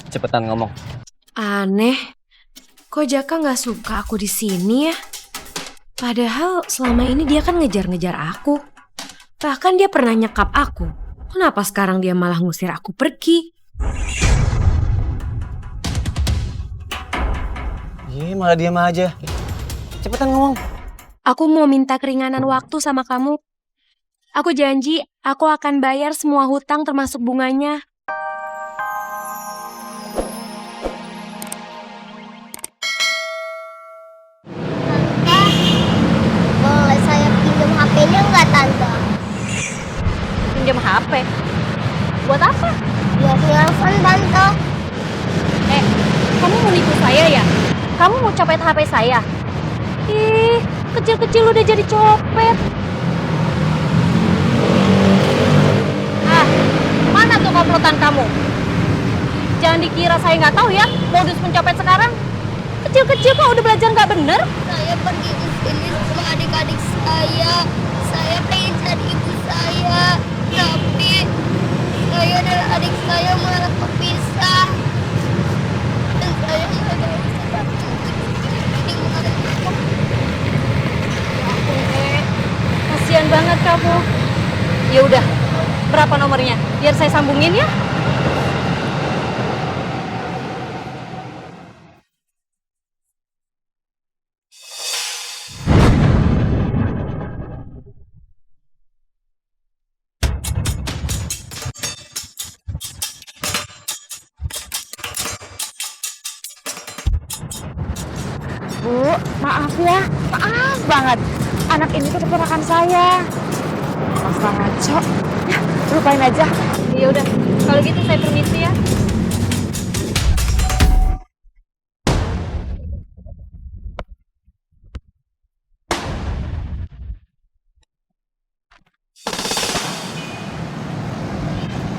Cepetan ngomong. Aneh, kok Jaka nggak suka aku di sini ya? Padahal selama ini dia kan ngejar-ngejar aku. Bahkan dia pernah nyekap aku. Kenapa sekarang dia malah ngusir aku pergi? Malah diam aja. Cepetan ngomong. Aku mau minta keringanan waktu sama kamu. Aku janji aku akan bayar semua hutang termasuk bunganya. Boleh saya pinjam HP-nya nggak, Tante? Pinjam HP? Buat apa? Buat nelfon, Tante. Kamu mau nipu saya ya? Kamu mau copet HP saya? Ih, kecil-kecil udah jadi copet. Mana tuh komplotan kamu? Jangan dikira saya nggak tahu ya modus pencopet sekarang. Kecil-kecil kok udah belajar nggak bener? Saya pergi ke sini sama adik-adik saya. Saya pengen cari ibu saya. Tapi saya dan adik saya malah kepisah. Dan saya nggak bisa Kasian banget kamu. Ya udah, berapa nomornya? Biar saya sambungin ya. Bu, maaf ya, maaf banget. Anak ini tuh keponakan saya. Maaf banget, Cok. Ya, lupain aja. Ya udah, kalau gitu saya permisi ya.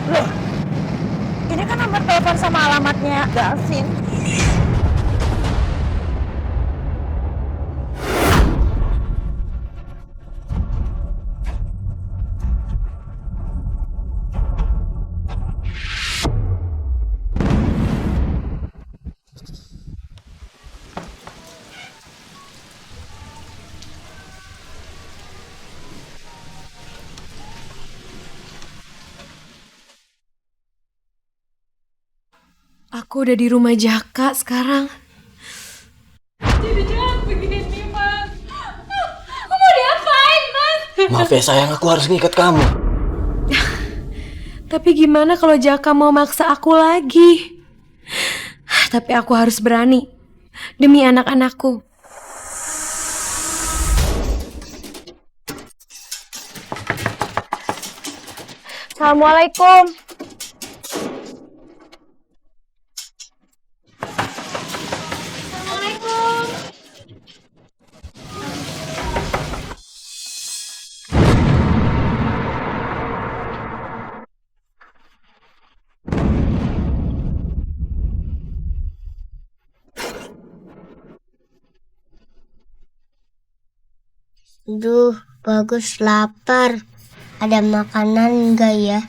Loh, ini kan nomor telepon sama alamatnya Gavin. Aku udah di rumah Jaka sekarang. Maaf ya sayang, aku harus ngikat kamu. Tapi gimana kalau Jaka mau maksa aku lagi? Tapi aku harus berani. Demi anak-anakku. Assalamualaikum. Duh, bagus lapar. Ada makanan nggak ya?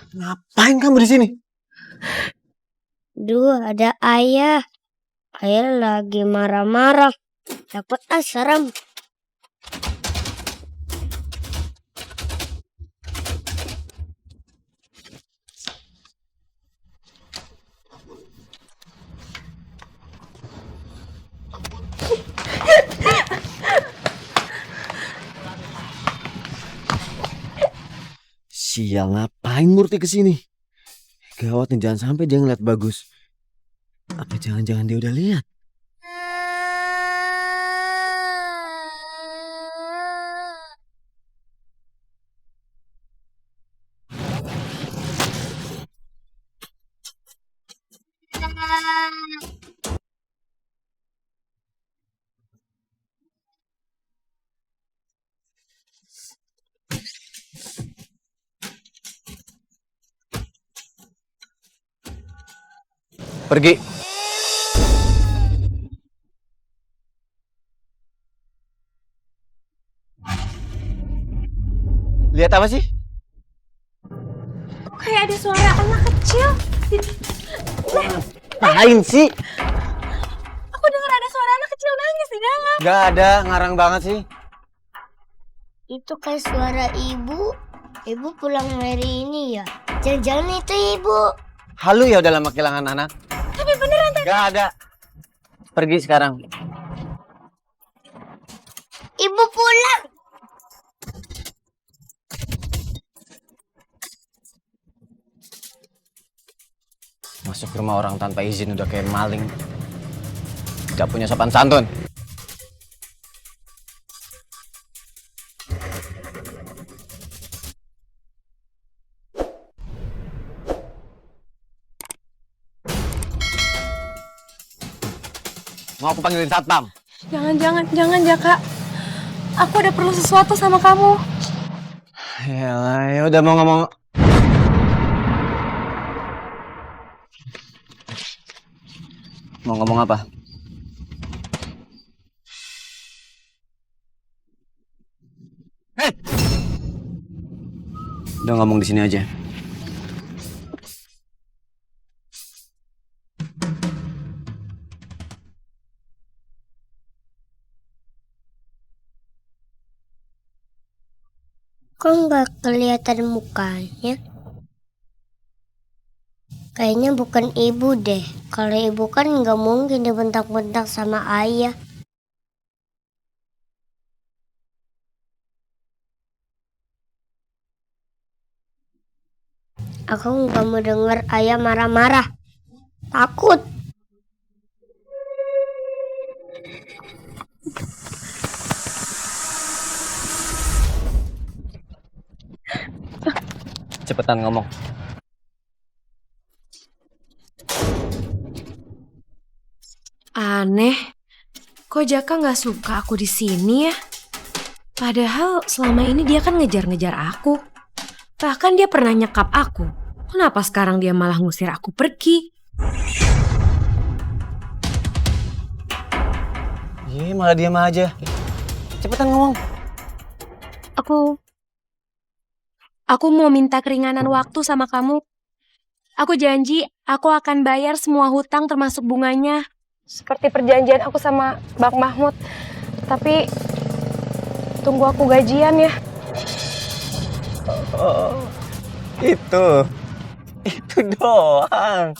Ngapain kamu di sini? Duh, ada ayah. Ayah lagi marah-marah. Takut serem. Sial, ngapain Murti kesini? Gawat nih, jangan sampai dia ngeliat Bagus. Apa jangan-jangan dia udah lihat? Pergi. Lihat apa sih? Kayak ada suara anak kecil. Ngapain sih? Aku dengar ada suara anak kecil nangis di dalam. Gak ada, ngarang banget sih. Itu kayak suara ibu. Ibu pulang hari ini ya. Jangan-jangan itu ibu. Halu ya udah lama kehilangan anak. Tapi beneran tadi. Gak ada. Pergi sekarang. Ibu pulang. Masuk rumah orang tanpa izin udah kayak maling. Gak punya sopan santun. Mau aku panggilin satpam? Jangan Jaka. Aku ada perlu sesuatu sama kamu. Yalah, ya udah mau ngomong. Mau ngomong apa? Hei! Udah ngomong di sini aja. Kok nggak kelihatan mukanya? Kayaknya bukan ibu deh. Kalau ibu kan nggak mungkin dibentak-bentak sama ayah. Aku nggak mau dengar ayah marah-marah. Takut. Cepetan ngomong. Aneh. Kok Jaka nggak suka aku di sini ya? Padahal selama ini dia kan ngejar-ngejar aku. Bahkan dia pernah nyekap aku. Kenapa sekarang dia malah ngusir aku pergi? Iya, malah diam aja. Cepetan ngomong. Aku mau minta keringanan waktu sama kamu. Aku janji aku akan bayar semua hutang termasuk bunganya. Seperti perjanjian aku sama Bang Mahmud. Tapi tunggu aku gajian ya. Oh, itu doang.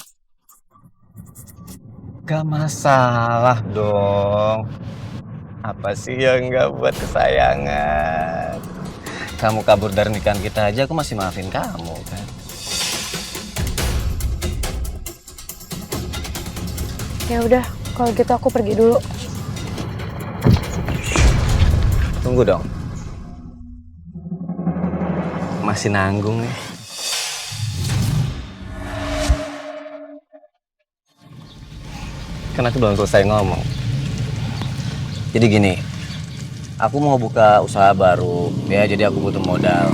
Gak masalah dong. Apa sih yang gak buat kesayangan? Kamu kabur dari nikahan kita aja, aku masih maafin kamu kan. Ya udah, kalau gitu aku pergi dulu. Tunggu dong. Masih nanggung nih. Kan aku belum selesai ngomong. Jadi gini, aku mau buka usaha baru, ya jadi aku butuh modal.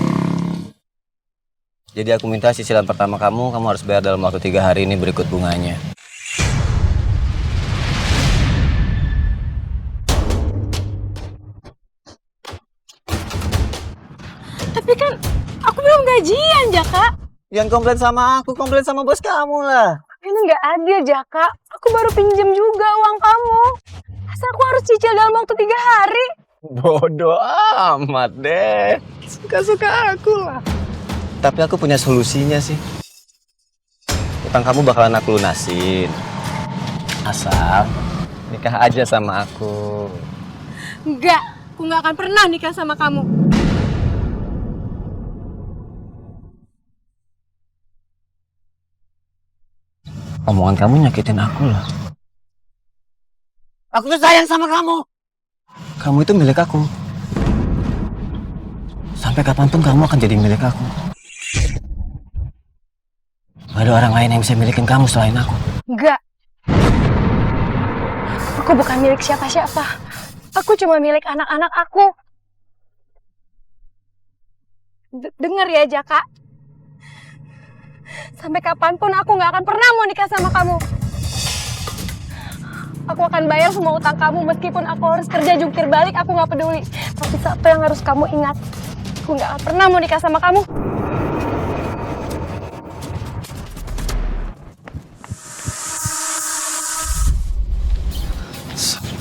Jadi aku minta cicilan pertama kamu harus bayar dalam waktu 3 hari ini berikut bunganya. Tapi kan aku belum gajian, Jaka. Yang komplain sama aku, komplain sama bos kamu lah. Ini nggak adil, Jaka. Aku baru pinjam juga uang kamu. Masa aku harus cicil dalam waktu 3 hari? Bodoh amat deh. Suka-suka aku lah. Tapi aku punya solusinya sih. Utang kamu bakalan aku lunasin. Asal nikah aja sama aku. Enggak, aku nggak akan pernah nikah sama kamu. Omongan kamu nyakitin aku lah. Aku tuh sayang sama kamu. Kamu itu milik aku. Sampai kapanpun kamu akan jadi milik aku. Gak ada orang lain yang bisa milikin kamu selain aku. Enggak. Aku bukan milik siapa-siapa. Aku cuma milik anak-anak aku. Dengar ya, Jaka. Sampai kapanpun aku nggak akan pernah mau nikah sama kamu. Aku akan bayar semua utang kamu meskipun aku harus kerja jungkir balik, aku nggak peduli. Tapi satu yang harus kamu ingat, aku nggak akan pernah mau nikah sama kamu.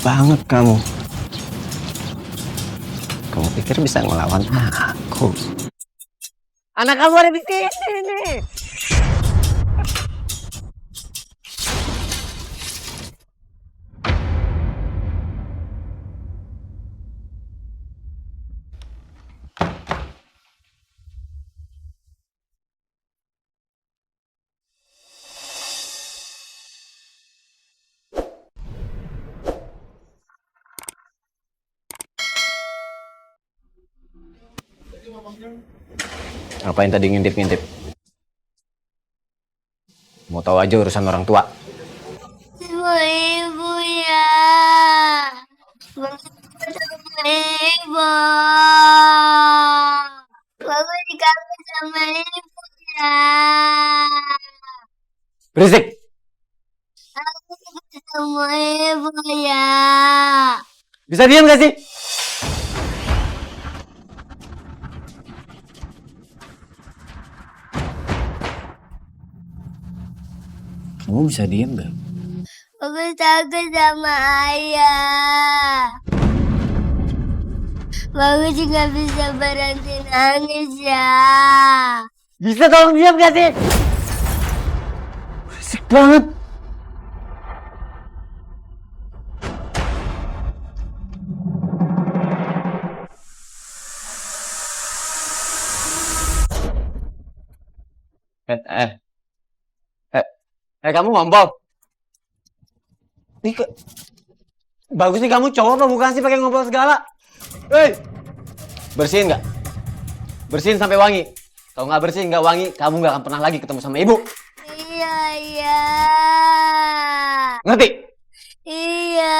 Banget kamu. Kamu pikir bisa ngelawan aku? Anak kamu ada di sini nih. Ngapain tadi ngintip-ngintip? Mau tahu aja urusan orang tua. Sama ibu ya. Bagus sama ibu. Bagus kangen sama ibu ya. Berisik! Aku kangen sama ibu ya. Bisa diam gak sih? Kamu bisa diem gak? Aku takut sama ayah. Bagus juga bisa berhenti nangis ya. Bisa tolong diam gak sih? Berisik banget. Kamu ngompol. Nih, bagus nih kamu cowok apa bukan sih pakai ngompol segala? Hei, bersihin nggak? Bersihin sampai wangi. Kalau nggak bersihin nggak wangi, kamu nggak akan pernah lagi ketemu sama ibu. Iya, iya. Ngerti? Iya.